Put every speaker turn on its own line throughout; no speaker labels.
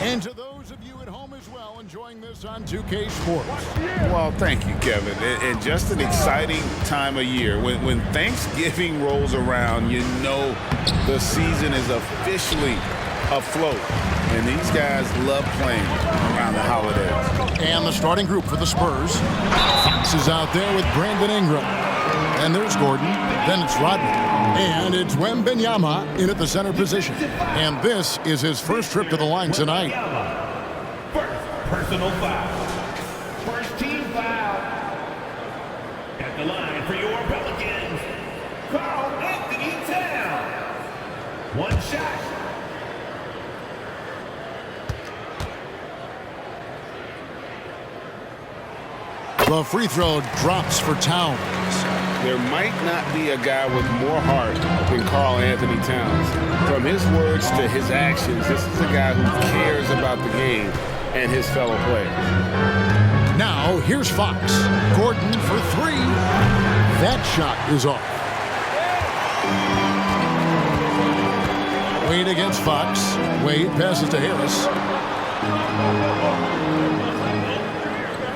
And to those of you at home as well enjoying this on 2K Sports.
Well, thank you, Kevin. And just an exciting time of year. When Thanksgiving rolls around, you know the season is officially afloat. And these guys love playing around the holidays.
And the starting group for the Spurs. Fox is out there with Brandon Ingram. And there's Gordon. Then it's Rodney. And it's Wembanyama in at the center position. And this is his first trip to the line tonight.
First personal foul. First team foul. At the line for your Pelicans, Carl Anthony Towns. One shot.
The free throw drops for Towns.
There might not be a guy with more heart than Carl Anthony Towns. From his words to his actions, this is a guy who cares about the game and his fellow players.
Now, here's Fox. Gordon for three. That shot is off. Wade against Fox. Wade passes to Harris.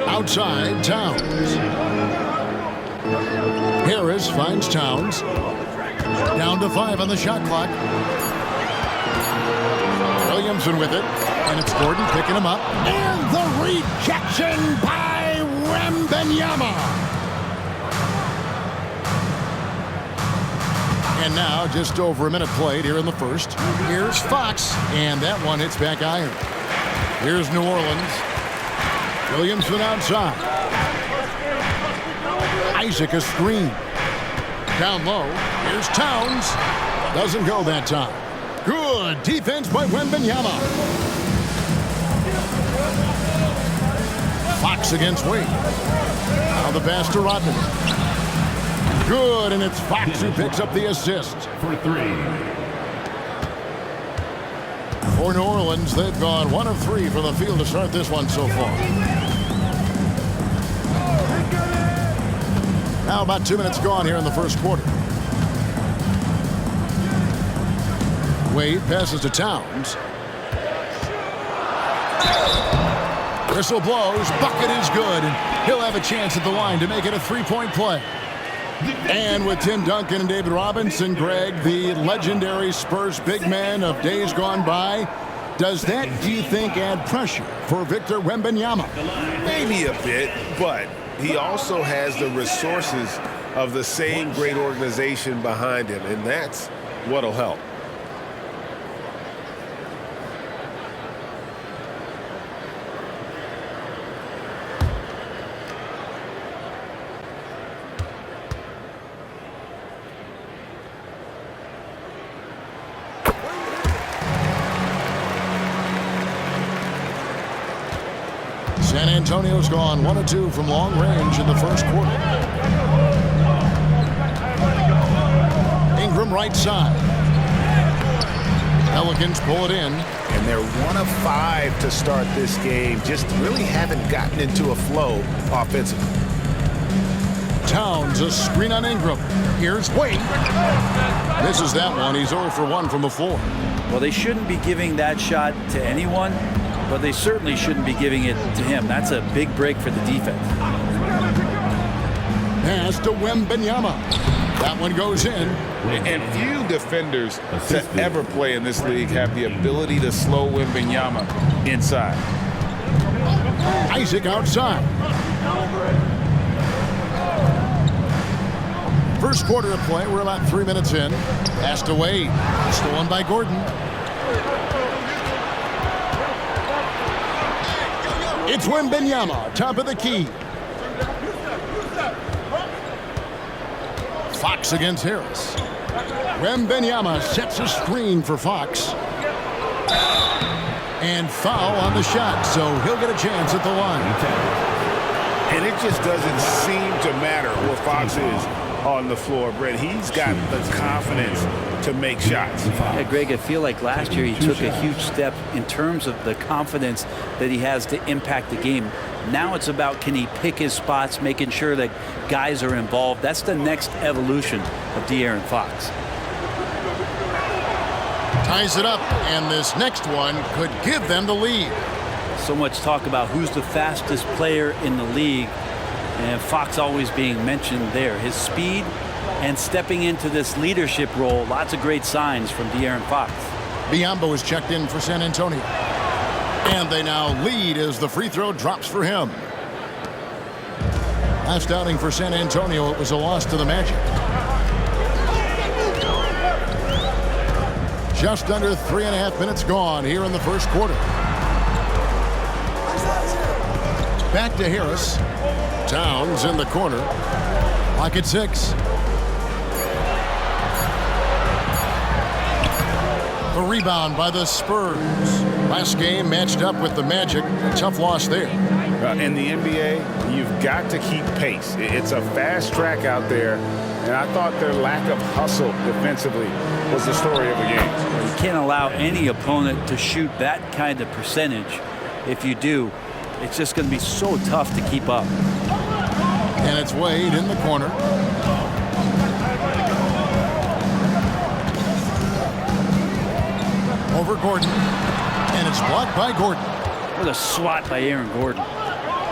Outside, Towns. Harris finds Towns. Down to 5 on the shot clock. Williamson with it. And it's Gordon picking him up. And the rejection by Wembanyama. And now just over a minute played here in the first. Here's Fox. And that one hits back iron. Here's New Orleans. Williamson outside. Isaac a screen. Down low. Here's Towns. Doesn't go that time. Good defense by Wembanyama. Fox against Wade. Now the pass to Rodney. Good, and it's Fox who picks up the assist.
For three.
For New Orleans, they've gone 1 of 3 from the field to start this one so far. Now about 2 minutes gone here in the first quarter. Wade passes to Towns. Whistle blows. Bucket is good. And he'll have a chance at the line to make it a 3-point play. And with Tim Duncan and David Robinson, Greg, the legendary Spurs big man of days gone by, does that, do you think, add pressure for Victor Wembanyama?
Maybe a bit, but he also has the resources of the same great organization behind him, and that's what'll help.
San Antonio's gone 1 of 2 from long range in the first quarter. Ingram right side. Pelicans pull it in.
And they're 1 of 5 to start this game. Just really haven't gotten into a flow offensively.
Towns, a screen on Ingram. Here's Wade. Misses that one. He's 0 for 1 from the floor.
Well, they shouldn't be giving that shot to anyone, but they certainly shouldn't be giving it to him. That's a big break for the defense.
Pass to Wembanyama. That one goes in.
And few defenders to ever play in this league have the ability to slow Wembanyama inside.
Isaac outside. First quarter of play. We're about 3 minutes in. Pass to Wade. Stolen by Gordon. It's Wembanyama, top of the key. Fox against Harris. Wembanyama sets a screen for Fox. And foul on the shot, so he'll get a chance at the line.
And it just doesn't seem to matter where Fox is on the floor, Brett. He's got the confidence to make shots.
Yeah, Greg, I feel like last year he took a huge step in terms of the confidence that he has to impact the game. Now it's about, can he pick his spots, making sure that guys are involved. That's the next evolution of De'Aaron Fox.
ties it up, and this next one could give them the lead.
So much talk about who's the fastest player in the league, and Fox always being mentioned there. His speed and stepping into this leadership role, lots of great signs from De'Aaron Fox.
Biombo is checked in for San Antonio. And they now lead as the free throw drops for him. Last outing for San Antonio, it was a loss to the Magic. Just under 3.5 minutes gone here in the first quarter. Back to Harris. Towns in the corner. Lock at 6. The rebound by the Spurs. Last game matched up with the Magic. A tough loss there.
In the NBA, you've got to keep pace. It's a fast track out there, and I thought their lack of hustle defensively was the story of the game.
You can't allow any opponent to shoot that kind of percentage. If you do, it's just going to be so tough to keep up.
And it's Wade in the corner. Over Gordon. And it's blocked by Gordon.
What a swat by Aaron Gordon.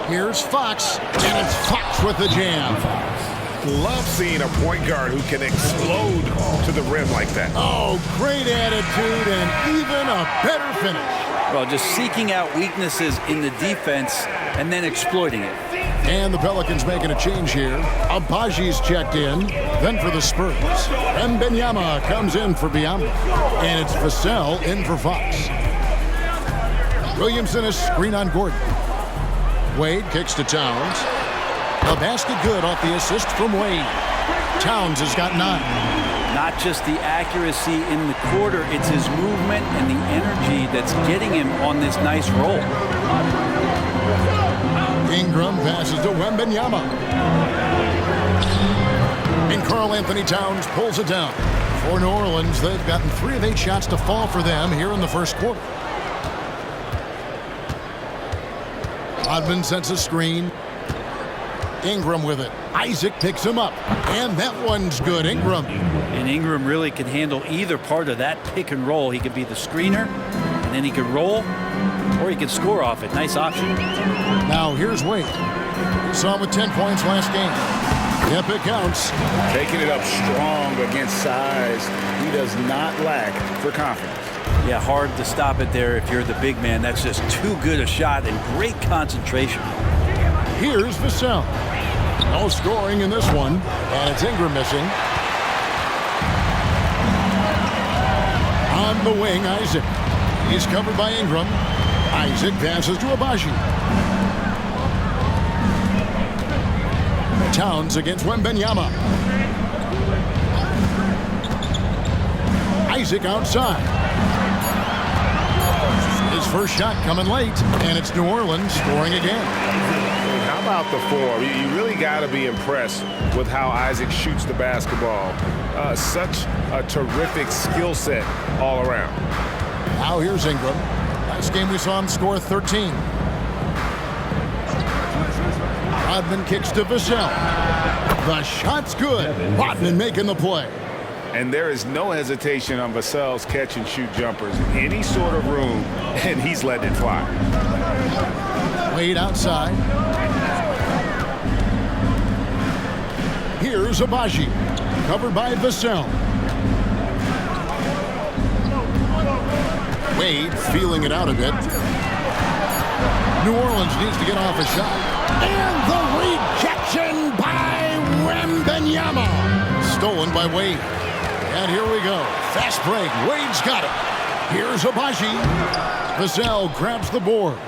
Here's Fox. And it's Fox with the jam.
Love seeing a point guard who can explode to the rim like that.
Oh, great attitude and even a better finish.
Well, just seeking out weaknesses in the defense and then exploiting it.
And the Pelicans making a change here. Abaji's checked in. Then for the Spurs. Wembanyama comes in for Biombo. And it's Vassell in for Fox. Williamson is screen on Gordon. Wade kicks to Towns. A basket good off the assist from Wade. Towns has got 9.
Not just the accuracy in the quarter, it's his movement and the energy that's getting him on this nice roll.
Ingram passes to Wembanyama. And Karl Anthony Towns pulls it down. For New Orleans, they've gotten 3 of 8 shots to fall for them here in the first quarter. Rodman sets a screen. Ingram with it. Isaac picks him up. And that one's good. Ingram.
And Ingram really can handle either part of that pick and roll. He could be the screener, and then he could roll, or he could score off it. Nice option.
Now here's Wade. Saw him with 10 points last game. Yep, it counts.
Taking it up strong against size. He does not lack for confidence.
Yeah, hard to stop it there if you're the big man. That's just too good a shot and great concentration.
Here's Vassell. No scoring in this one. And it's Ingram missing. On the wing, Isaac. He's covered by Ingram. Isaac passes to Abaji. Towns against Wembanyama. Isaac outside. His first shot coming late, and it's New Orleans scoring again.
How about the form? You really got to be impressed with how Isaac shoots the basketball. Such a terrific skill set all around.
Now here's Ingram. Last game we saw him score 13. Rodman kicks to Vassell. The shot's good. Rodman making the play.
And there is no hesitation on Vassell's catch and shoot jumpers. Any sort of room, and he's letting it fly.
Wade outside. Here's Abaji. Covered by Vassell. Wade feeling it out a bit. New Orleans needs to get off a shot. And the rejection by Wembanyama. Stolen by Wade. And here we go. Fast break. Wade's got it. Here's Abaji. Vassell grabs the board.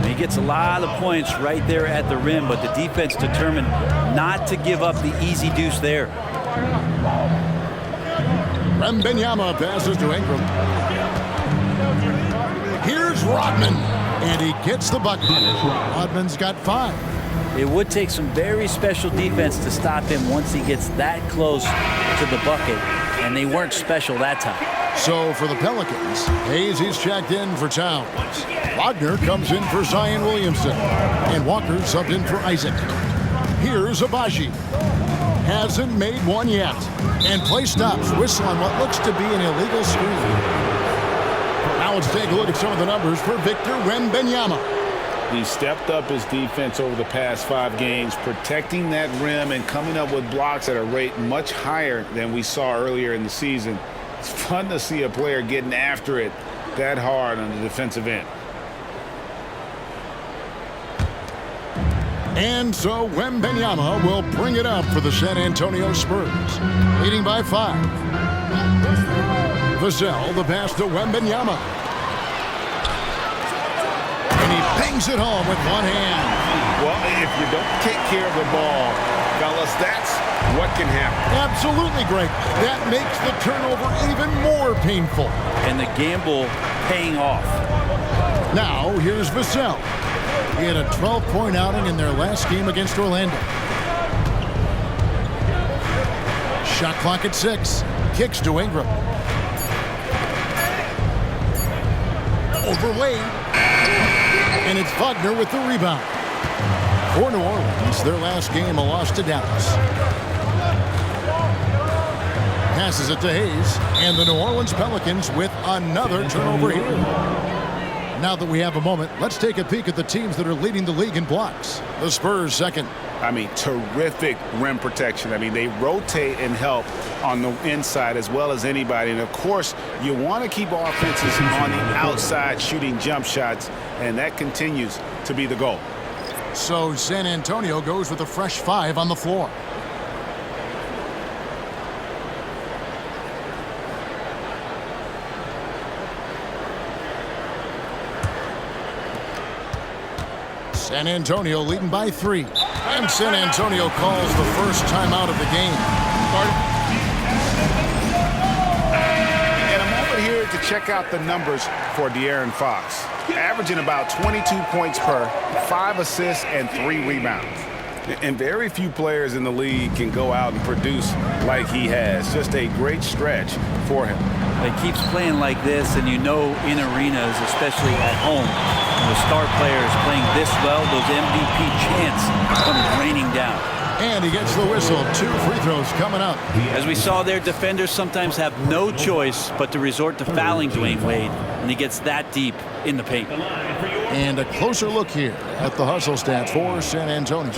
He gets a lot of points right there at the rim, but the defense determined not to give up the easy deuce there.
Wembanyama passes to Ingram. Here's Rodman. And he gets the bucket. Rodman's got 5.
It would take some very special defense to stop him once he gets that close to the bucket, and they weren't special that time.
So for the Pelicans, Hayes checked in for Towns. Wagner comes in for Zion Williamson. And Walker subbed in for Isaac. Here's Abaji. Hasn't made one yet. And play stops. Whistle on what looks to be an illegal screen. let's take a look at some of the numbers for Victor Wembanyama.
He stepped up his defense over the past 5 games, protecting that rim and coming up with blocks at a rate much higher than we saw earlier in the season. It's fun to see a player getting after it that hard on the defensive end.
And so Wembanyama will bring it up for the San Antonio Spurs, leading by 5. Vassell, the pass to Wembanyama. And he bangs it home with one hand.
Well, if you don't take care of the ball, fellas, that's what can happen.
Absolutely, Greg. That makes the turnover even more painful.
And the gamble paying off.
Now, here's Vassell. He had a 12-point outing in their last game against Orlando. Shot clock at 6. Kicks to Ingram. Over Wade. And it's Wagner with the rebound. For New Orleans, their last game, a loss to Dallas. Passes it to Hayes. And the New Orleans Pelicans with another turnover here. Now that we have a moment, let's take a peek at the teams that are leading the league in blocks. The Spurs second.
I mean, terrific rim protection. I mean, they rotate and help on the inside as well as anybody. And, of course, you want to keep offenses on the outside shooting jump shots, and that continues to be the goal.
So San Antonio goes with a fresh 5 on the floor. San Antonio leading by 3. And San Antonio calls the first timeout of the game.
And a moment here to check out the numbers for De'Aaron Fox. Averaging about 22 points per, 5 assists, and 3 rebounds. And very few players in the league can go out and produce like he has. Just a great stretch for him.
He keeps playing like this, and you know in arenas, especially at home, when the star players playing this well, those MVP chants come raining down.
And he gets the whistle. 2 free throws coming up.
As we saw there, defenders sometimes have no choice but to resort to fouling Dwayne Wade, and he gets that deep in the paint.
And a closer look here at the hustle stats for San Antonio.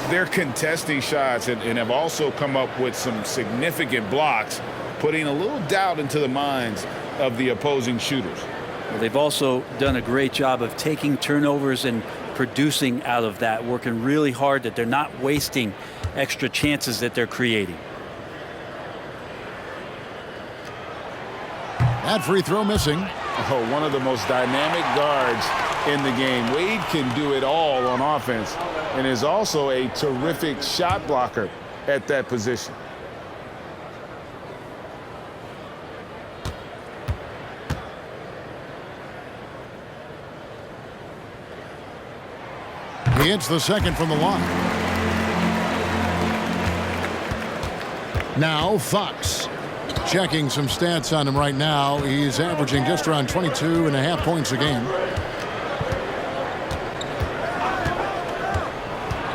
They're contesting shots and have also come up with some significant blocks, putting a little doubt into the minds of the opposing shooters.
Well, they've also done a great job of taking turnovers and producing out of that, working really hard that they're not wasting extra chances that they're creating.
That free throw missing.
Oh, one of the most dynamic guards in the game. Wade can do it all on offense and is also a terrific shot blocker at that position.
He hits the second from the line. Now Fox. Checking some stats on him right now. He's averaging just around 22.5 points a game.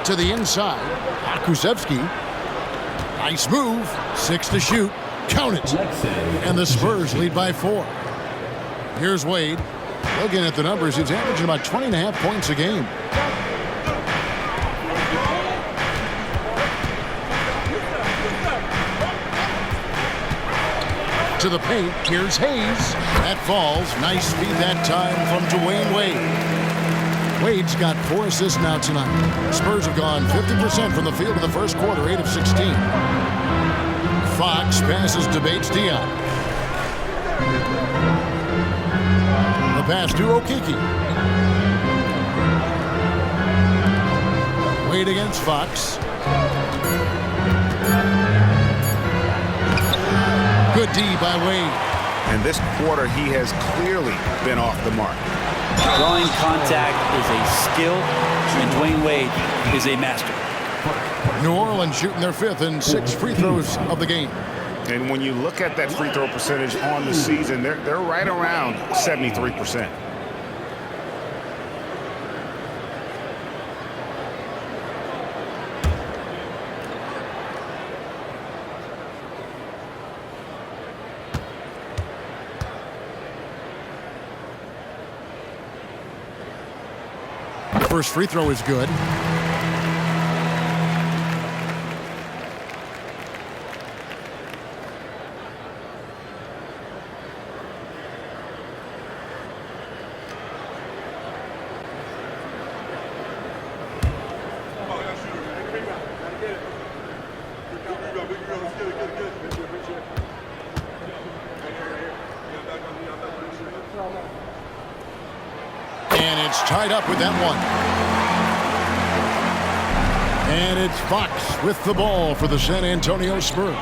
To the inside. Kuszewski. Nice move. 6 to shoot. Count it. And the Spurs lead by 4. Here's Wade. Looking at the numbers, he's averaging about 20.5 points a game. To the paint. Here's Hayes. That falls. Nice feed that time from Dwayne Wade. Wade's got 4 assists now tonight. Spurs have gone 50% from the field in the first quarter, 8 of 16. Fox passes to Bates-Diop. The pass to Okeke. Wade against Fox. Good D by Wade.
And this quarter, he has clearly been off the mark.
Drawing contact is a skill, and Dwayne Wade is a master.
New Orleans shooting their 5th and 6th free throws of the game.
And when you look at that free throw percentage on the season, they're right around 73%.
first free throw is good. And it's tied up with that one. And it's Fox with the ball for the San Antonio Spurs,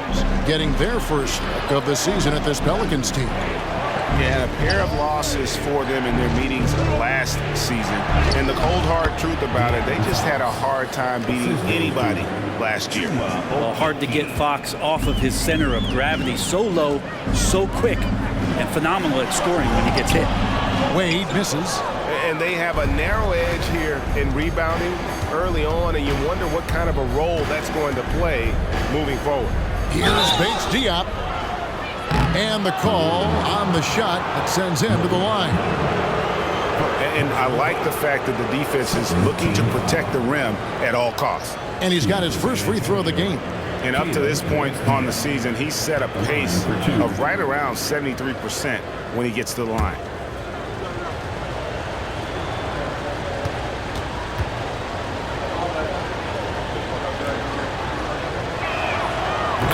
getting their first look of the season at this Pelicans team.
Yeah, a pair of losses for them in their meetings last season. And the cold, hard truth about it, they just had a hard time beating anybody last year.
Well, hard to get Fox off of his center of gravity. So low, so quick, and phenomenal at scoring when he gets hit.
Wade misses.
And they have a narrow edge here in rebounding early on, and you wonder what kind of a role that's going to play moving forward.
Here's Bates Diop. And the call on the shot that sends him to the line.
And I like the fact that the defense is looking to protect the rim at all costs.
And he's got his first free throw of the game.
And up to this point on the season, he's set a pace of right around 73% when he gets to the line.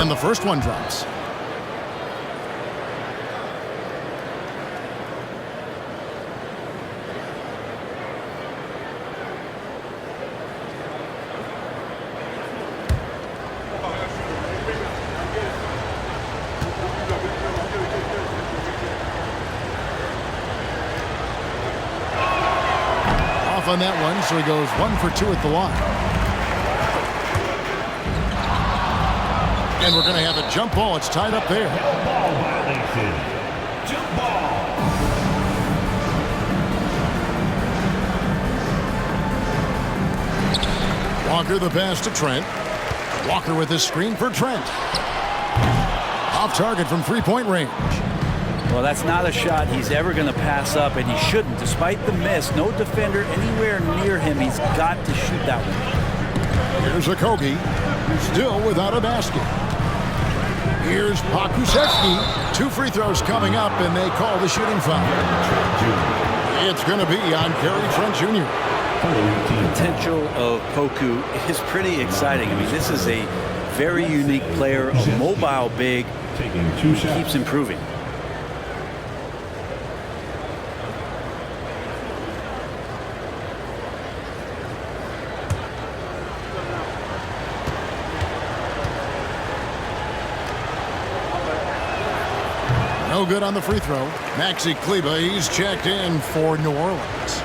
And the first one drops. Off on that one, so he goes 1 for 2 at the line. And we're going to have a jump ball. It's tied up there.
Ball violation. Jump ball.
Walker the pass to Trent. Walker with his screen for Trent. Off target from three-point range.
Well, that's not a shot he's ever going to pass up, and he shouldn't. Despite the miss, no defender anywhere near him. He's got to shoot that one.
Here's Okogie, still without a basket. Here's Pokusevski. 2 free throws coming up, and they call the shooting foul. It's going to be on Gary Trent Jr.
The potential of Poku is pretty exciting. I mean, this is a very unique player, a mobile big. He keeps improving.
No good on the free throw. Maxi Kleber, he's checked in for New Orleans.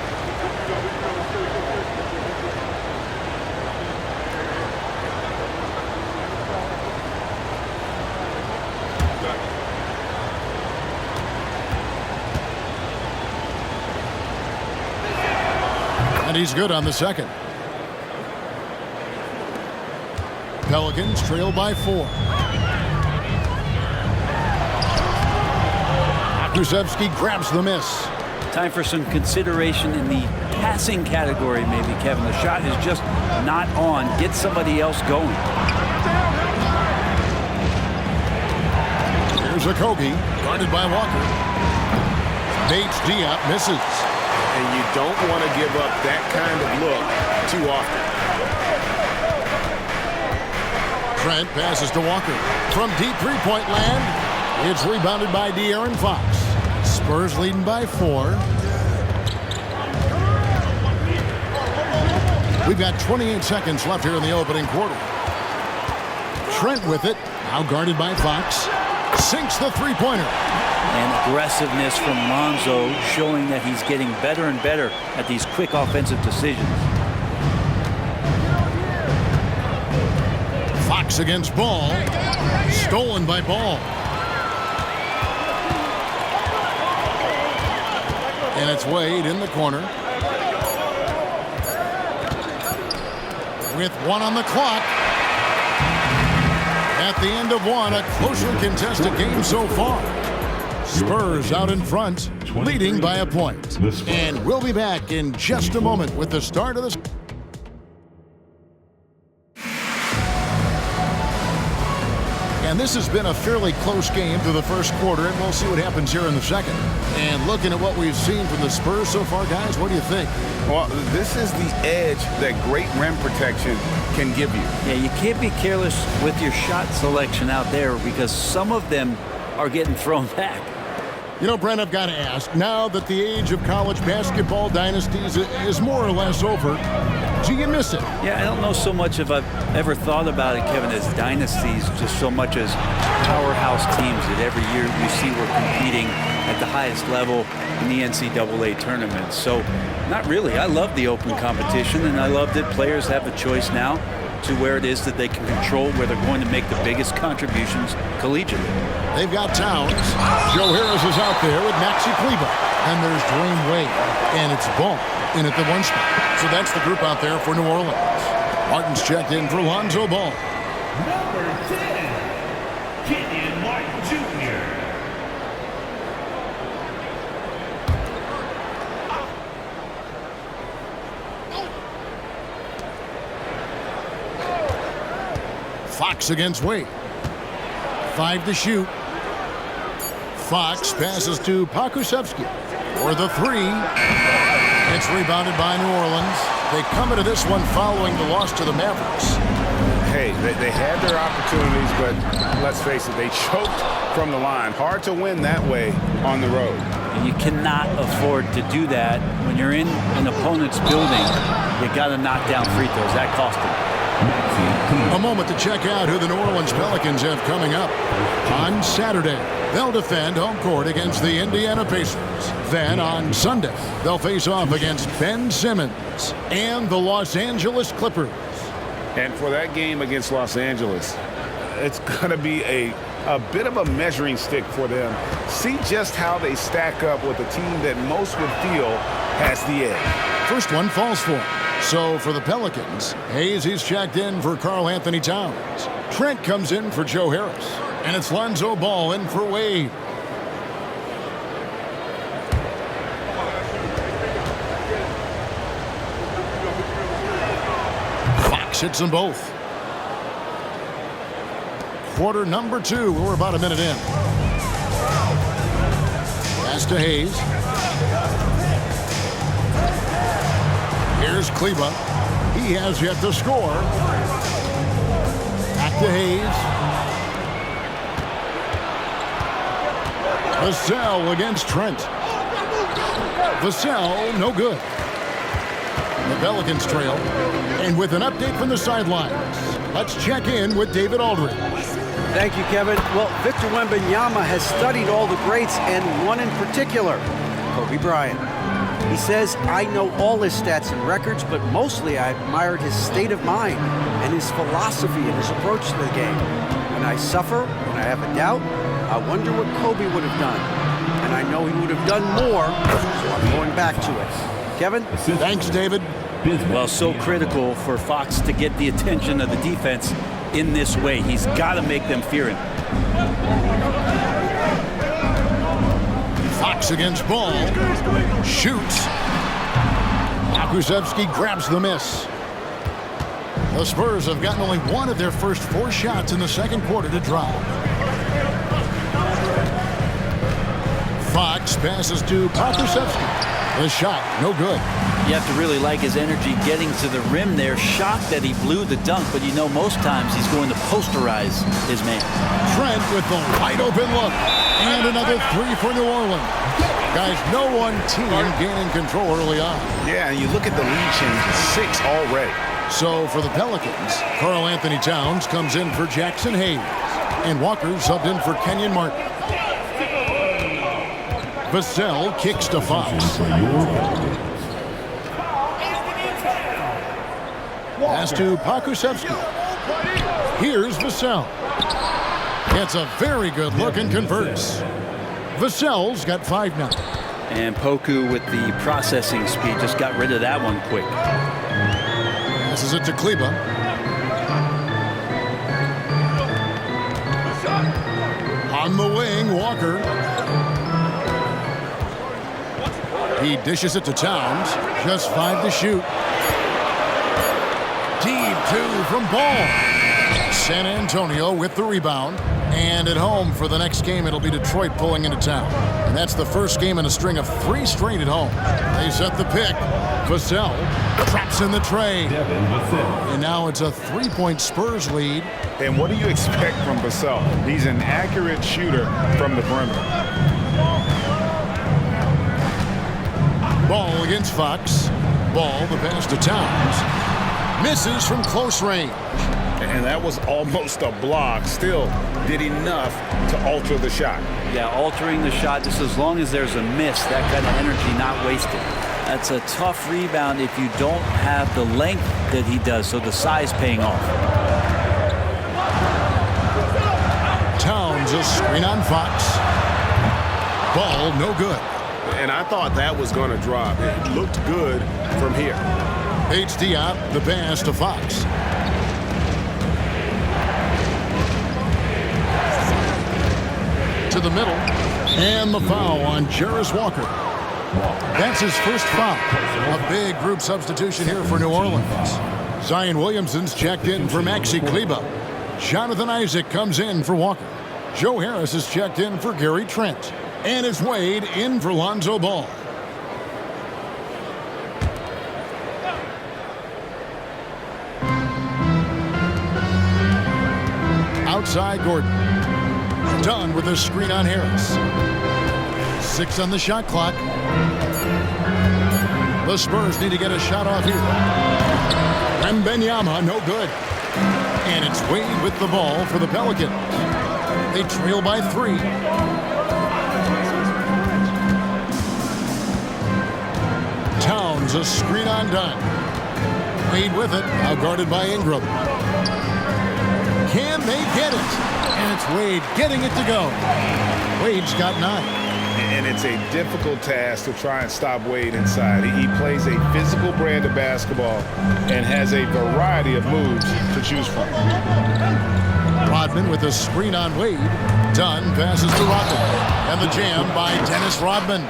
And he's good on the second. Pelicans trail by 4. Pokusevski grabs the miss.
Time for some consideration in the passing category, maybe, Kevin. The shot is just not on. Get somebody else going.
Here's Okogie, guarded by Walker. Bates Diop misses.
And you don't want to give up that kind of look too often.
Trent passes to Walker. From deep three-point land, it's rebounded by De'Aaron Fox. Spurs leading by 4. We've got 28 seconds left here in the opening quarter. Trent with it, now guarded by Fox. Sinks the three-pointer.
And aggressiveness from Lonzo, showing that he's getting better and better at these quick offensive decisions.
Fox against Ball. Stolen by Ball. And it's Wade in the corner. With 1 on the clock. At the end of 1, a closely contested game so far. Spurs out in front, leading by a point. And we'll be back in just a moment with the start of the... And this has been a fairly close game through the first quarter, and we'll see what happens here in the second. And looking at what we've seen from the Spurs so far, guys, what do you think?
Well, this is the edge that great rim protection can give you.
Yeah, you can't be careless with your shot selection out there because some of them are getting thrown back.
You know, Brent, I've got to ask, now that the age of college basketball dynasties is more or less over, do you miss it?
Yeah, I don't know so much if I've ever thought about it, Kevin, as dynasties, just so much as powerhouse teams that every year you see we're competing at the highest level in the NCAA tournament. So, not really. I love the open competition, and I love that players have the choice now to where it is that they can control where they're going to make the biggest contributions collegiately.
They've got Towns. Joe Harris is out there with Maxi Kleber. And there's Dwayne Wade. And it's Ball in at the one spot. So that's the group out there for New Orleans. Martin's checked in for Lonzo Ball.
Number 10, Kenyon Martin Jr.
Fox against Wade. 5 to shoot. Fox passes to Pokusevski for the 3. It's rebounded by New Orleans. They come into this one following the loss to the Mavericks.
Hey, they had their opportunities, but let's face it, they choked from the line. Hard to win that way on the road.
And you cannot afford to do that when you're in an opponent's building. You got to knock down free throws. That cost them.
A moment to check out who the New Orleans Pelicans have coming up. On Saturday, they'll defend home court against the Indiana Pacers. Then on Sunday, they'll face off against Ben Simmons and the Los Angeles Clippers.
And for that game against Los Angeles, it's going to be a bit of a measuring stick for them. See just how they stack up with a team that most would feel has the edge.
First one falls for him. So for the Pelicans, Hayes, he's checked in for Karl Anthony Towns. Trent comes in for Joe Harris. And it's Lonzo Ball in for Wade. Fox hits them both. Quarter number 2. We're about a minute in. Pass to Hayes. Here's Kleber. He has yet to score. Back to Hayes. Vassell against Trent. Vassell, no good. The Pelicans trail. And with an update from the sidelines, let's check in with David Aldridge.
Thank you, Kevin. Well, Victor Wembanyama has studied all the greats and one in particular, Kobe Bryant. He says, I know all his stats and records, but mostly I admired his state of mind and his philosophy and his approach to the game. When I suffer, when I have a doubt, I wonder what Kobe would have done. And I know he would have done more, so I'm going back to it. Kevin?
Thanks, David.
Well, so critical for Fox to get the attention of the defense in this way. He's got to make them fear him.
Fox against Ball. Shoots. Pokusevski grabs the miss. The Spurs have gotten only one of their first 4 shots in the second quarter to drop. Fox passes to Pokusevski. The shot, no good.
You have to really like his energy getting to the rim there. Shocked that he blew the dunk, but you know most times he's going to posterize his man.
Trent with the wide open look. And another 3 for New Orleans. Guys, no one team gaining control early on.
Yeah, and you look at the lead change, 6 already.
So for the Pelicans, Karl Anthony Towns comes in for Jackson Hayes. And Walker subbed in for Kenyon Martin. Vassell kicks to Fox. Pass to Pokusevski. Here's Vassell. Gets a very good look and converts. Vassell's got 5 now.
And Poku with the processing speed just got rid of that one quick.
Passes it to Kleber. On the wing, Walker. He dishes it to Towns. Just 5 to shoot. Deep 2 from Ball. San Antonio with the rebound. And at home for the next game, it'll be Detroit pulling into town. And that's the first game in a string of 3 straight at home. They set the pick. Vassell traps in the tray. And now it's a 3-point Spurs lead.
And what do you expect from Vassell? He's an accurate shooter from the perimeter.
Ball against Fox. Ball, the pass to Towns. Misses from close range.
And that was almost a block. Still did enough to alter the shot.
Yeah, altering the shot, just as long as there's a miss, that kind of energy not wasted. That's a tough rebound if you don't have the length that he does, so the size paying off.
Towns, a screen on Fox. Ball, no good.
And I thought that was going to drop. It looked good from here.
H. Diop, the pass to Fox. To the middle. And the foul on Jarris Walker. That's his first foul. A big group substitution here for New Orleans. Zion Williamson's checked in for Maxi Kleber. Jonathan Isaac comes in for Walker. Joe Harris is checked in for Gary Trent. And it's Wade in for Lonzo Ball. Outside Gordon. Done with a screen on Harris. 6 on the shot clock. The Spurs need to get a shot off here. Wembanyama, no good. And it's Wade with the ball for the Pelicans. They trail by 3. Towns, a screen on Dunn. Wade with it, now guarded by Ingram. Can they get it? And it's Wade getting it to go. Wade's got 9.
And it's a difficult task to try and stop Wade inside. He plays a physical brand of basketball and has a variety of moves to choose from.
Rodman with a screen on Wade. Dunn passes to Rodman. And the jam by Dennis Rodman.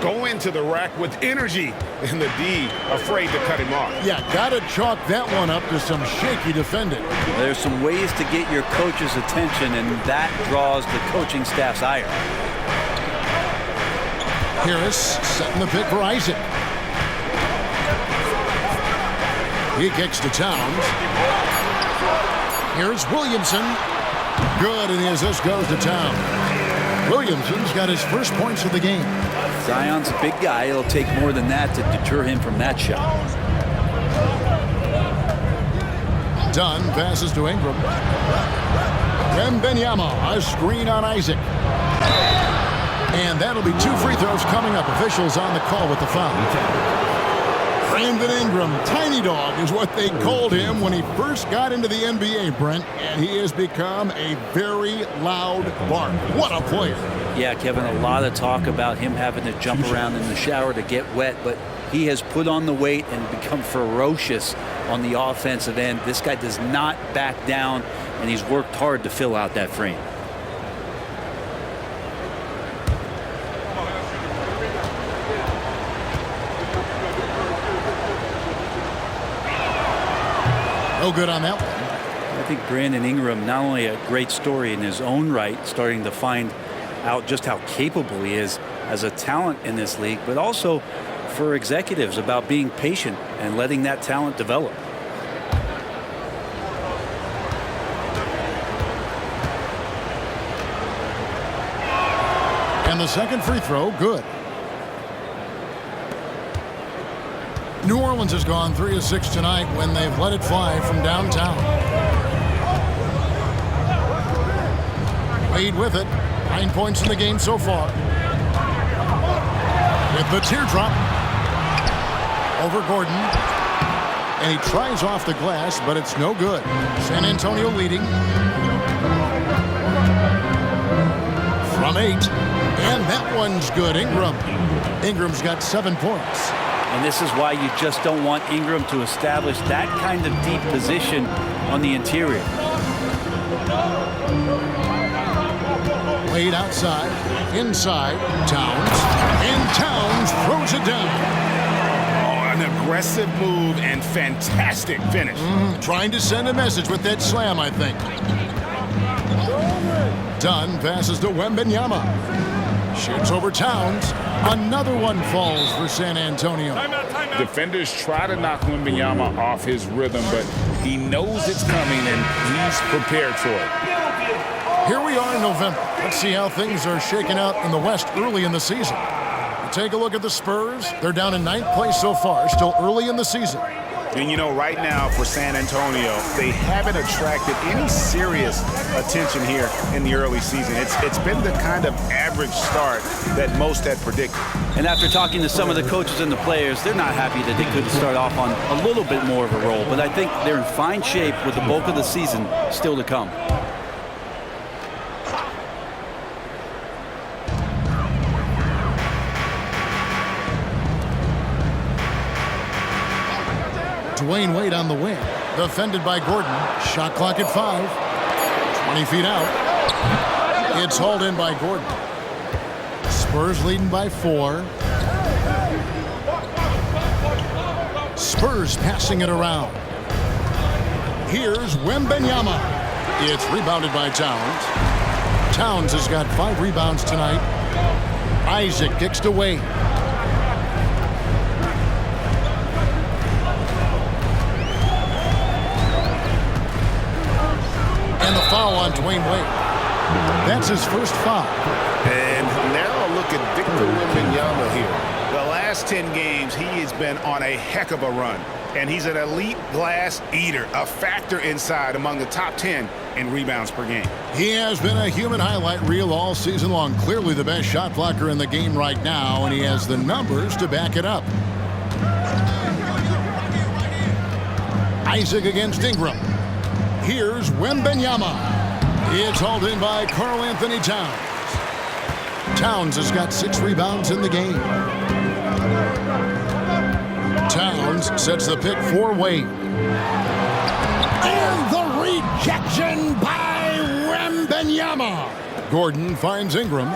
Go into the rack with energy, and the D afraid to cut him off.
Yeah, gotta chalk that one up to some shaky defending.
There's some ways to get your coach's attention, and that draws the coaching staff's ire.
Harris setting the pick for Isaac. He kicks to Towns. Here's Williamson. Good, and the assist goes to Towns. Williamson's got his first points of the game.
Zion's a big guy. It'll take more than that to deter him from that shot.
Dunn passes to Ingram. Wembanyama, a screen on Isaac. And that'll be 2 free throws coming up. Officials on the call with the foul. Brandon Ingram, tiny dog is what they called him when he first got into the NBA, Brent. And he has become a very loud bark. What a player.
Yeah, Kevin, a lot of talk about him having to jump around in the shower to get wet, but he has put on the weight and become ferocious on the offensive end. This guy does not back down, and he's worked hard to fill out that frame.
No good on that one.
I think Brandon Ingram, not only a great story in his own right, starting to find out just how capable he is as a talent in this league, but also for executives about being patient and letting that talent develop.
And the second free throw, good. New Orleans has gone 3 of 6 tonight when they've let it fly from downtown. Wade with it. 9 points in the game so far. With the teardrop. Over Gordon. And he tries off the glass, but it's no good. San Antonio leading. From 8. And that one's good. Ingram. Ingram's got 7 points.
And this is why you just don't want Ingram to establish that kind of deep position on the interior.
Wade outside, inside, Towns, and Towns throws throws it down.
Oh, an aggressive move and fantastic finish.
Trying to send a message with that slam, I think. Dunn passes to Wembanyama. Shoots over Towns. Another one falls for San Antonio.
Defenders try to knock Wembanyama off his rhythm, but he knows it's coming and he's prepared for it.
Here we are in November. Let's see how things are shaking out in the West early in the season. Take a look at the Spurs. They're down in 9th place so far, still early in the season.
And you know, right now for San Antonio, they haven't attracted any serious attention here in the early season. It's been the kind of average start that most had predicted.
And after talking to some of the coaches and the players, they're not happy that they couldn't start off on a little bit more of a roll. But I think they're in fine shape with the bulk of the season still to come.
Dwayne Wade on the wing. Defended by Gordon. Shot clock at 5. 20 feet out. It's hauled in by Gordon. Spurs leading by 4. Spurs passing it around. Here's Wembanyama. It's rebounded by Towns. Towns has got 5 rebounds tonight. Isaac kicks to Wade. And the foul on Dwayne Wade. That's his first foul.
And now look at Victor Wembanyama here. The last 10 games, he has been on a heck of a run. And he's an elite glass eater, a factor inside among the top 10 in rebounds per game.
He has been a human highlight reel all season long. Clearly the best shot blocker in the game right now, and he has the numbers to back it up. Isaac against Ingram. Here's Wembanyama. It's hauled in by Karl Anthony Towns. Towns has got 6 rebounds in the game. Towns sets the pick for Wade. And the rejection by Wembanyama. Gordon finds Ingram.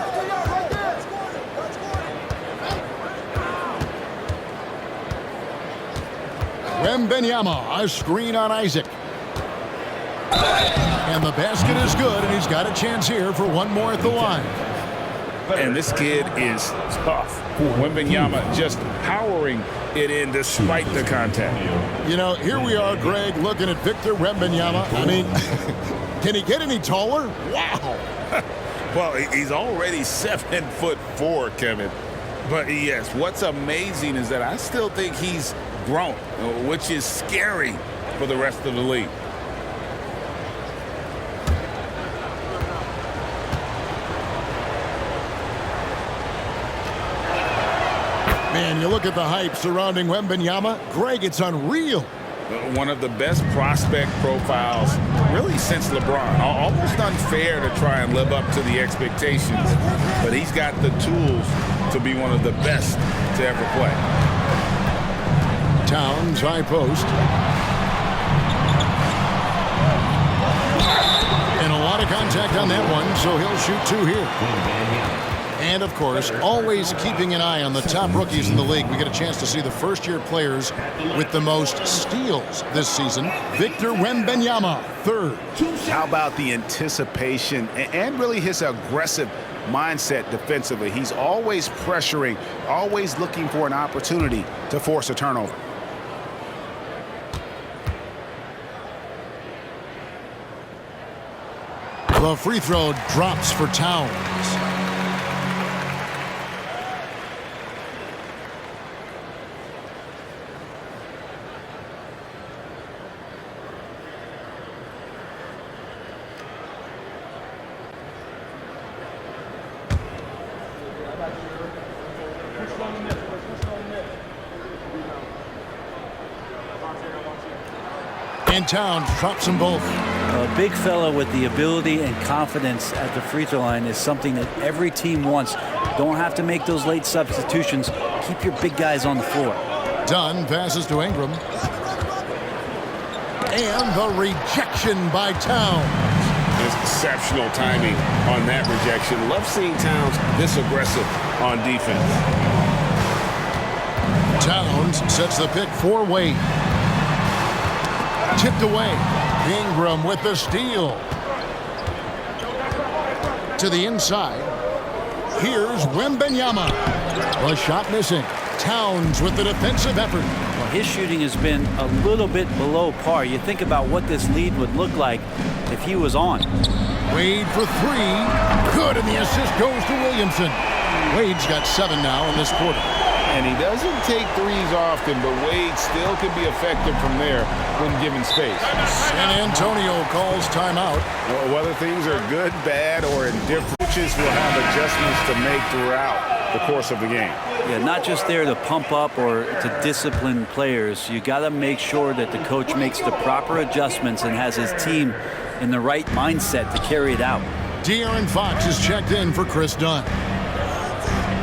Wembanyama, a screen on Isaac. And the basket is good, and he's got a chance here for one more at the line.
And this kid is tough. Wembanyama just powering it in despite the contact.
You know, here we are, Greg, looking at Victor Wembanyama. I mean, can he get any taller? Wow.
Well, he's already 7'4", Kevin. But yes, what's amazing is that I still think he's grown, which is scary for the rest of the league.
Man, you look at the hype surrounding Wembanyama. Greg, it's unreal.
One of the best prospect profiles really since LeBron. Almost unfair to try and live up to the expectations, but he's got the tools to be one of the best to ever play.
Towns, high post. And a lot of contact on that one, so he'll shoot 2 here. And, of course, always keeping an eye on the top rookies in the league. We get a chance to see the first-year players with the most steals this season. Victor Wembanyama, 3rd.
How about the anticipation and really his aggressive mindset defensively? He's always pressuring, always looking for an opportunity to force a turnover.
The free throw drops for Towns. And Towns drops them both.
A big fella with the ability and confidence at the free throw line is something that every team wants. Don't have to make those late substitutions. Keep your big guys on the floor.
Dunn passes to Ingram. And the rejection by Towns.
There's exceptional timing on that rejection. Love seeing Towns this aggressive on defense.
Towns sets the pick for Wade. Tipped away. Ingram with the steal. To the inside. Here's Wembanyama. A shot missing. Towns with the defensive effort.
Well, his shooting has been a little bit below par. You think about what this lead would look like if he was on.
Wade for three. Good, and the assist goes to Williamson. Wade's got 7 now in this quarter.
And he doesn't take threes often, but Wade still can be effective from there when given space.
San Antonio calls timeout.
Well, whether things are good, bad, or indifferent, coaches will have adjustments to make throughout the course of the game.
Yeah, not just there to pump up or to discipline players. You got to make sure that the coach makes the proper adjustments and has his team in the right mindset to carry it out.
De'Aaron Fox is checked in for Chris Dunn.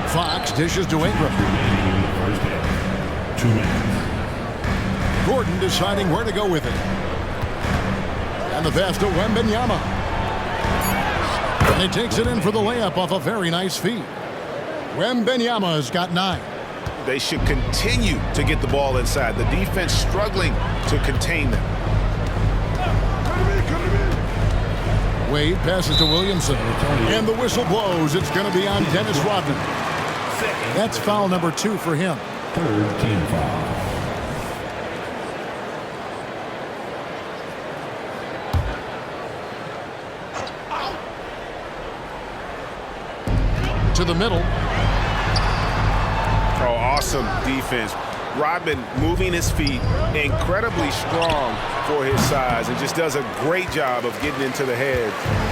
Fox dishes to Ingram.
2 minutes.
Gordon deciding where to go with it. And the pass to Wembanyama. And he takes it in for the layup off a very nice feed. Wembanyama has got 9.
They should continue to get the ball inside. The defense struggling to contain them.
Wade passes to Williamson. And the whistle blows. It's going to be on Dennis Rodman. That's foul number 2 for him.
3rd team foul.
To the middle.
Oh, awesome defense. Rodman moving his feet, incredibly strong for his size, and just does a great job of getting into the head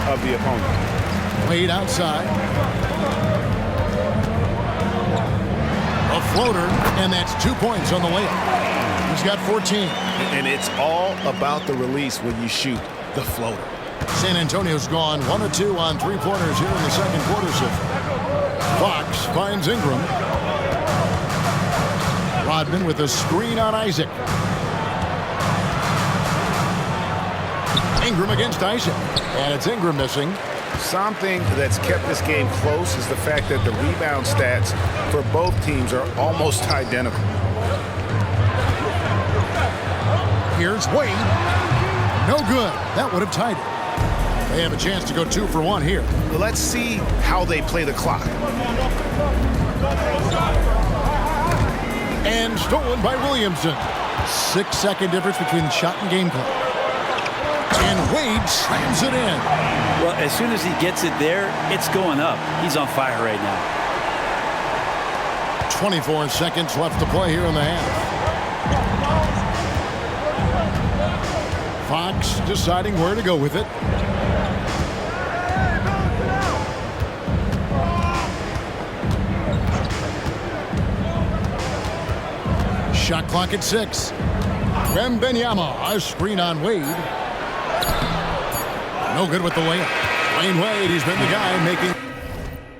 of the opponent.
Wade outside. A floater, and that's 2 points on the layup. He's got 14.
And it's all about the release when you shoot the floater.
San Antonio's gone 1 of 2 on 3-pointers here in the second quarter. Fox finds Ingram. Rodman with a screen on Isaac. Ingram against Isaac. And it's Ingram missing.
Something that's kept this game close is the fact that the rebound stats for both teams are almost identical.
Here's Wade. No good. That would have tied it. They have a chance to go 2 for 1 here.
Let's see how they play the clock.
And stolen by Williamson. 6-second difference between the shot and game clock. And Wade slams it in.
Well, as soon as he gets it there, it's going up. He's on fire right now.
24 seconds left to play here in the half. Fox deciding where to go with it. Shot clock at 6. Wembanyama, a screen on Wade. No good with the layup. Wayne Wade, he's been the guy making...